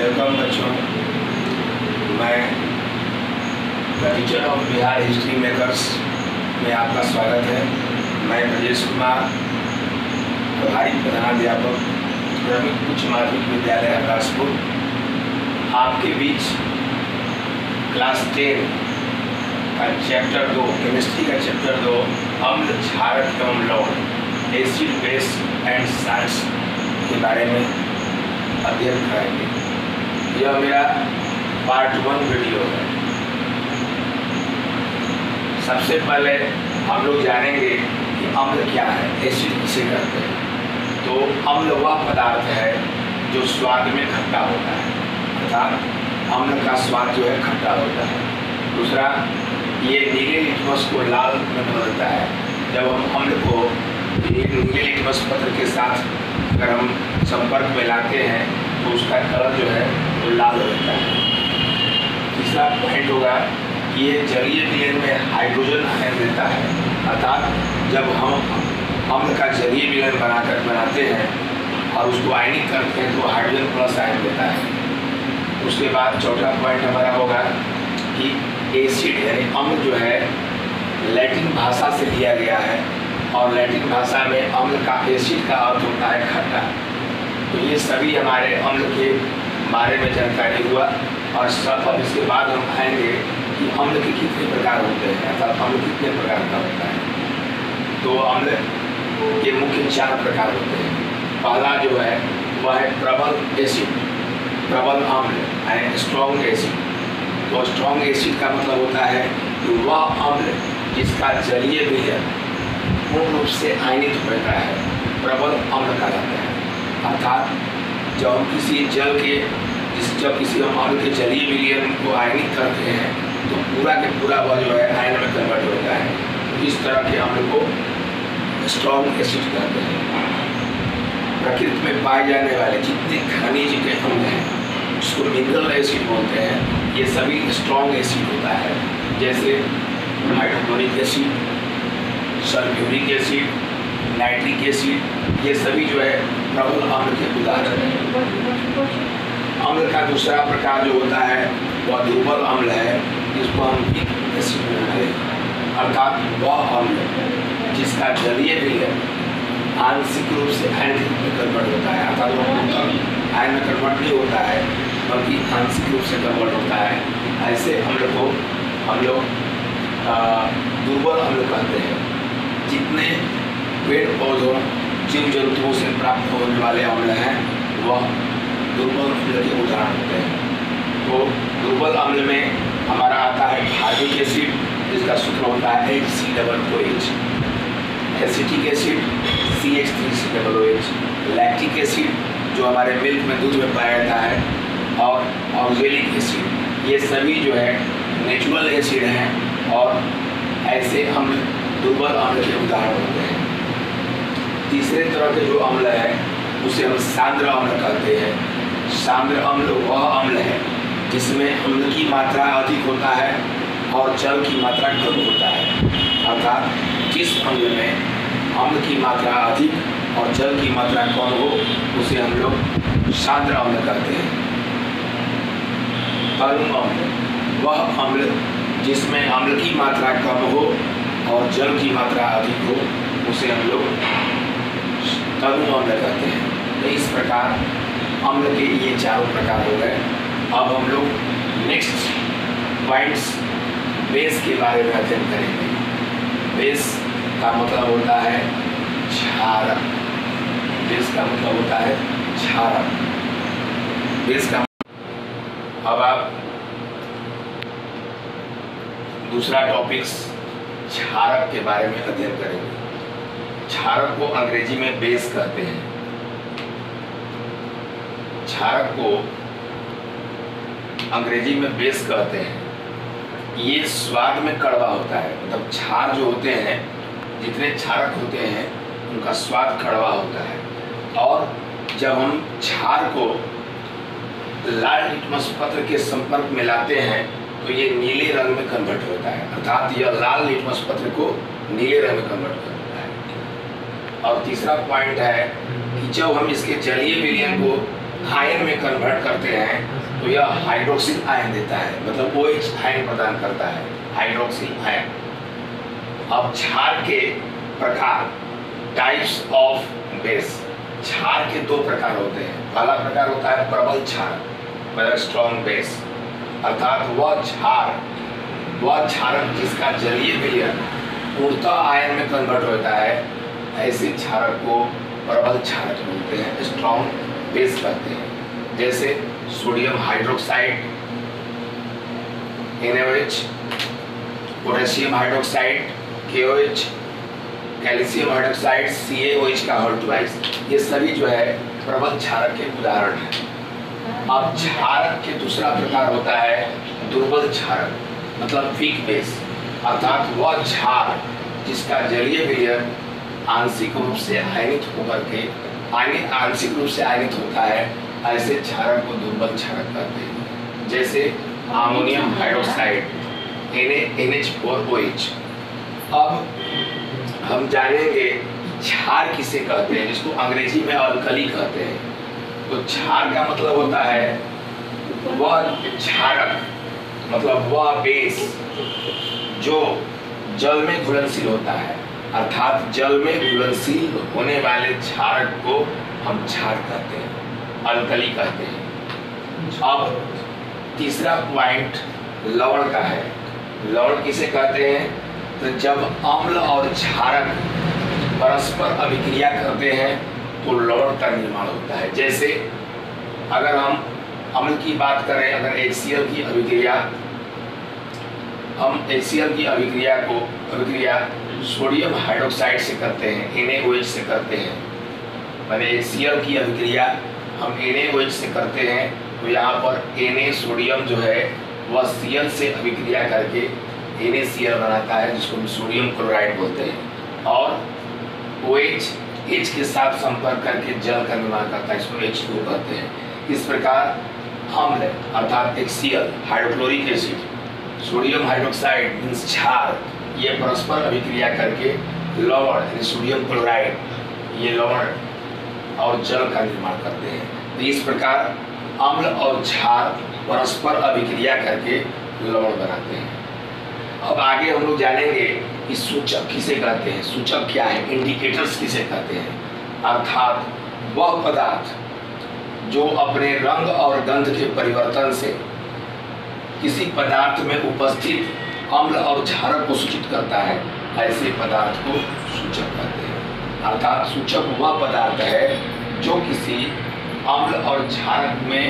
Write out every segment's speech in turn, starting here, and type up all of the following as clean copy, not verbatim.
Welcome बच्चों। मैं the teacher of Bihar history makers में आपका स्वागत है। मैं ब्रजेश कुमार, प्रभारी प्रधानाध्यापक प्राथमिक उच्च माध्यमिक विद्यालय आकाशपुर, आपके बीच क्लास 10 का चैप्टर 2 केमिस्ट्री का चैप्टर 2 अम्ल क्षारक एवं लवण एसिड बेस एंड साल्ट्स के बारे में अध्ययन करेंगे। यह मेरा पार्ट 1 वीडियो है। सबसे पहले हम लोग जानेंगे कि अम्ल क्या है, एसिड किसे कहते हैं। तो अम्ल वह पदार्थ है जो स्वाद में खट्टा होता है, अर्थात अम्ल का स्वाद जो है खट्टा होता है। दूसरा, ये नीले लिटमस को लाल में बदलता है। जब हम अम्ल को एक नीले लिटमस पत्र के साथ अगर हम संपर्क में लाते हैं तो उसका कलर जो है वो लाल हो जाता है। तीसरा पॉइंट होगा कि ये जलीय विलयन में हाइड्रोजन आयन देता है, अर्थात जब हम अम्ल का जलीय विलयन बनाते हैं और उसको आयनिक करते हैं तो हाइड्रोजन प्लस आयन देता है। उसके बाद चौथा पॉइंट हमारा होगा कि एसिड यानी अम्ल जो है लैटिन भाषा से लिया गया है और लैटिन भाषा में अम्ल का एसिड का अर्थ होता है खट्टा। तो ये सभी हमारे अम्ल के बारे में जानकारी हुआ। और सब अब इसके बाद हम आएंगे कि अम्ल के कितने प्रकार होते हैं, अर्थात अम्ल कितने प्रकार का होता है। तो अम्ल के मुख्य 4 प्रकार होते हैं। पहला जो है वह है प्रबल एसिड, प्रबल अम्ल यानी स्ट्रॉन्ग एसिड। तो स्ट्रॉन्ग एसिड का मतलब होता है कि वह अम्ल जिसका जलीय विलयन पूर्ण रूप से आयनित होता है, प्रबल अम्ल कहलाता है। अर्थात जब हम किसी जल के जब किसी हम अम्ल के जलीय विलयन को आयनित करते हैं तो पूरा के पूरा वह जो है आयन में कन्वर्ट होता है। तो इस तरह के अम्ल को स्ट्रॉन्ग एसिड कहते हैं। प्रकृति में पाए जाने वाले जितने खनिज के अम्ल हैं जिसको मिनरल एसिड बोलते हैं, ये सभी स्ट्रॉन्ग एसिड होता है। जैसे hydrochloric acid, sulphuric acid, nitric acid, ये सभी जो है प्रबल अम्ल के उदाहरण हैं। अम्ल का दूसरा प्रकार जो होता है वह दुर्बल अम्ल है, जिसको हम वीक एसिड बोलते हैं। अर्थात वह अम्ल जिसका जलीय विलयन आंशिक रूप से आयन में कन्वर्ट होता है, अर्थात वह आयन में कन्वर्ट नहीं होता है बल्कि आंशिक रूप से कन्वर्ट होता है। ऐसे अम्ल को हम लोग दुर्बल अम्ल कहते हैं। जितने पेड़ पौधों जीव जंतुओं से प्राप्त होने वाले अम्ल हैं वह दुर्बल अम्ल के उदाहरण होते हैं। तो दुर्बल अम्ल में हमारा आता है फार्मिक एसिड, जिसका सूत्र होता है HCOOH, acetic acid CH3COOH, lactic acid जो हमारे मिल्क में दूध में पाया जाता है, और ऑक्जेलिक एसिड। ये सभी जो है नेचुरल एसिड हैं और ऐसे अम्ल दुर्बल अम्ल के उदाहरण होते हैं। तीसरे तरह के जो अम्ल है उसे हम सांद्र अम्ल कहते हैं। सांद्र अम्ल वह अम्ल है जिसमें अम्ल की मात्रा अधिक होता है और जल की मात्रा कम होता है। अर्थात जिस अम्ल में अम्ल की मात्रा अधिक और जल की मात्रा कम हो उसे हम लोग सांद्र अम्ल कहते हैं। तनु अम्ल वह अम्ल जिसमें अम्ल की मात्रा कम हो और जल की मात्रा अधिक हो उसे हम लोग तनु अम्ल कहते हैं। तो इस प्रकार अम्ल के ये 4 प्रकार हो गए। अब हम लोग नेक्स्ट पॉइंट्स बेस के बारे में अध्ययन करेंगे। बेस का मतलब होता है क्षारक। बेस का मतलब होता है क्षारक। बेस का अब आप दूसरा टॉपिक्स क्षारक के बारे में अध्ययन करेंगे। क्षारक को अंग्रेजी में बेस कहते हैं। क्षारक को अंग्रेजी में बेस कहते हैं। ये स्वाद में कड़वा होता है, मतलब क्षार जो होते हैं, जितने क्षारक होते हैं उनका स्वाद कड़वा होता है। और जब हम क्षार को लाल लिटमस पत्र के संपर्क में लाते हैं तो ये नीले रंग में कन्वर्ट होता है, अर्थात यह लाल लिटमस पत्र को नीले रंग में कन्वर्ट करता है। और तीसरा पॉइंट है कि जब हम इसके जलीय विलयन को आयन में कन्वर्ट करते हैं तो यह हाइड्रोक्सिल आयन देता है, मतलब OH आयन प्रदान करता है, हाइड्रोक्सिल आयन। अब क्षार के प्रकार, टाइप्स ऑफ बेस। क्षार के दो प्रकार होते हैं। पहला प्रकार होता है प्रबल क्षार, मतलब स्ट्रॉन्ग बेस, अर्थात वह क्षारक जिसका जलीय विलयन पूर्णतः आयन में कन्वर्ट होता है, ऐसे क्षारक को प्रबल क्षारक बोलते हैं, स्ट्रॉन्ग बेस कहते हैं। जैसे sodium hydroxide NaOH, potassium hydroxide KOH, calcium hydroxide CaOH का होल ट्वाइस, ये सभी जो है प्रबल क्षारक के उदाहरण हैं। अब क्षारक के दूसरा प्रकार होता है दुर्बल क्षारक, मतलब वीक बेस, अर्थात वह क्षार जिसका जलीय विलयन आंशिक रूप से आयनित होकर के आंशिक रूप से आयनित होता है, ऐसे क्षारक को दुर्बल क्षारक कहते हैं। जैसे अमोनियम हाइड्रोक्साइड NaNH4OH। अब हम जानेंगे क्षार किसे कहते हैं, जिसको अंग्रेजी में अल्कली कहते हैं। तो क्षार का मतलब होता है वह क्षारक, मतलब वह बेस जो जल में घुलनशील होता है, अर्थात जल में घुलनशील होने वाले क्षारक को हम क्षार कहते हैं, अल्कली कहते हैं। अब तीसरा पॉइंट लवण का है। लवण किसे कहते हैं? तो जब अम्ल और क्षारक परस्पर अभिक्रिया करते हैं तो लवण का निर्माण होता है। जैसे अगर हम अम्ल की बात करें, अगर HCl की अभिक्रिया, हम HCl की अभिक्रिया सोडियम हाइड्रोक्साइड से करते हैं, NaOH से करते हैं, मैंने HCl की अभिक्रिया हम NaOH से करते हैं, तो यहाँ पर Na सोडियम जो है वह Cl से अभिक्रिया करके NaCl बनाता है, जिसको हम सोडियम क्लोराइड बोलते हैं, और OH H के साथ संपर्क करके जल का निर्माण करता है, इसको H2 कहते हैं। इस प्रकार अम्ल अर्थात HCl hydrochloric acid, sodium hydroxide means क्षार, ये परस्पर अभिक्रिया करके लवण यानी सोडियम क्लोराइड, ये लवण और जल का निर्माण करते हैं। तो इस प्रकार अम्ल और क्षार परस्पर अभिक्रिया करके लवण बनाते हैं। अब आगे हम लोग जानेंगे कि सूचक किसे कहते हैं, सूचक क्या है, इंडिकेटर्स किसे कहते हैं, अर्थात वह पदार्थ जो अपने रंग और गंध के परिवर्तन से किसी पदार्थ में उपस्थित अम्ल और क्षारक को सूचित करता है, ऐसे पदार्थ को सूचक कहते हैं। अर्थात सूचक वह पदार्थ है जो किसी अम्ल और क्षारक में,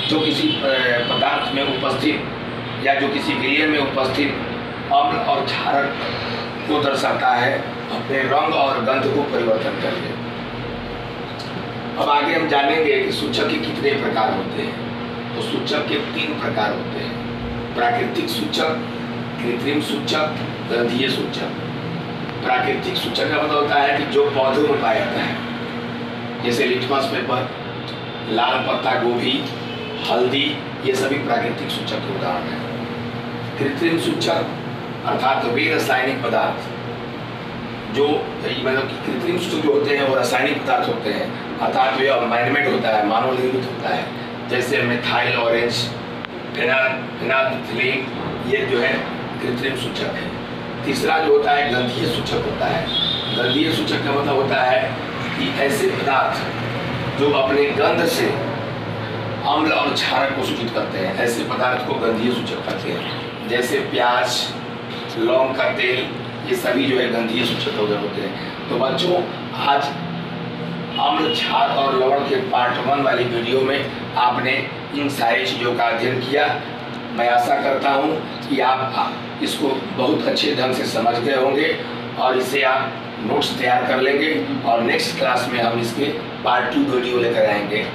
जो किसी पदार्थ में उपस्थित या जो किसी विलयन में उपस्थित अम्ल और क्षारक को दर्शाता है, अपने रंग और गंध को परिवर्तन करके। अब आगे हम जानेंगे कि सूचक के कितने प्रकार होते हैं। तो सूचक के 3 प्रकार होते हैं, प्राकृतिक सूचक, कृत्रिम सूचक, गंधीय सूचक। प्राकृतिक सूचक का मतलब होता है कि जो पौधों में पाया जाता है, जैसे लिटमस पेपर, लाल पत्ता गोभी, हल्दी, ये सभी प्राकृतिक सूचक के उदाहरण हैं। कृत्रिम सूचक अर्थात वे रासायनिक पदार्थ जो, मतलब कि कृत्रिम सूचक जो होते हैं वो रासायनिक पदार्थ होते हैं, अर्थात वे मैनमेड होता है, मानव निर्मित होता है। जैसे मिथाइल ऑरेंज, फेनोल्फथालीन, ये जो है कृत्रिम सूचक है। तीसरा जो होता है गंधीय सूचक होता है। गंधीय सूचक का मतलब होता है कि ऐसे पदार्थ जो अपने गंध से अम्ल और क्षारक को सूचित करते हैं, ऐसे पदार्थ को गंधीय सूचक कहते हैं। जैसे प्याज, लौंग का तेल, ये सभी जो है गंधीय सूचक होते हैं। तो बच्चों, आज अम्ल, क्षार और लवण के पार्ट 1 वाली वीडियो में आपने इन सारी चीज़ों का अध्ययन किया। मैं आशा करता हूँ कि आप इसको बहुत अच्छे ढंग से समझ गए होंगे और इसे आप नोट्स तैयार कर लेंगे, और नेक्स्ट क्लास में हम इसके पार्ट 2 वीडियो लेकर आएंगे।